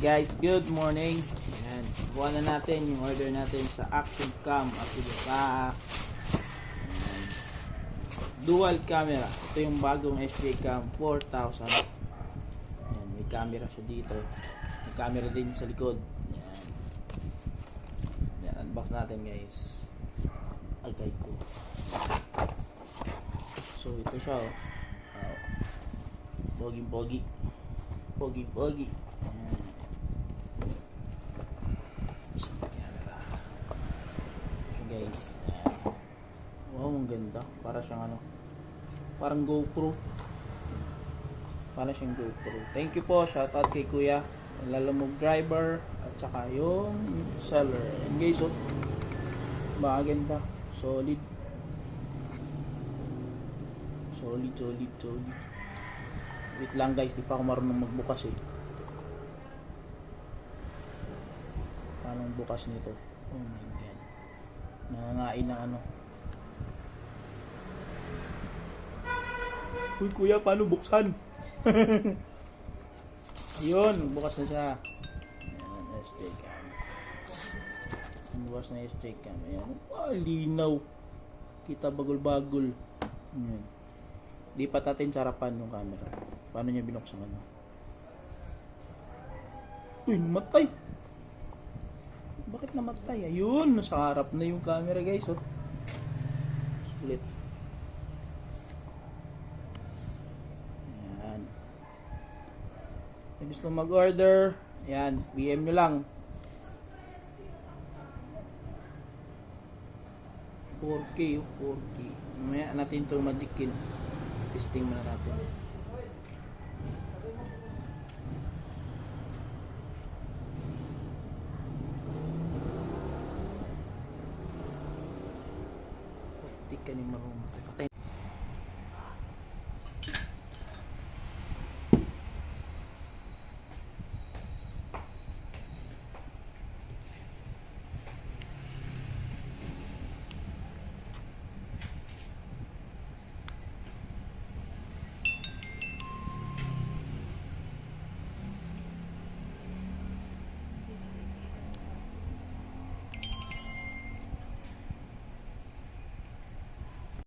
Guys, good morning. Ayan, kuha na natin yung order natin sa Action Cam at dual camera. Ito yung bagong SJ Cam 4000. Ayan, may camera siya dito. May camera din sa likod. Ayan. Ayan, unbox natin guys. Agay ko. So ito siya oh. Wow. Pogi. Pogi. Ayan. Camera. So guys, ayan. Wow, ang ganda. Para siyang ano, parang GoPro. Para siyang GoPro. Thank you po. Shoutout kay Kuya Lalamog Driver at saka yung seller. And guys, oh, maganda. Solid. Wait lang guys, di pa ako marunong magbukas eh. Paano bukas nito? Oh my god. Nangangain ng ano. Uy kuya, paano buksan? Ayun, bukas na siya. Ayan, SD cam. Bukas na SD cam. Ayan. Oh, linaw. Kita bagol-bagol. Ayan. Di pa natin sarapan yung camera. Paano niya binuksan ano? Uy, namatay. Bakit namatay? Ayun, nasa harap na yung camera guys. Oh. Split. Ayan. Kung gusto mag-order, ayan, PM nyo lang. 4K. Mamaya natin ito madikin. Testing muna natin. Tik ka ni marunong.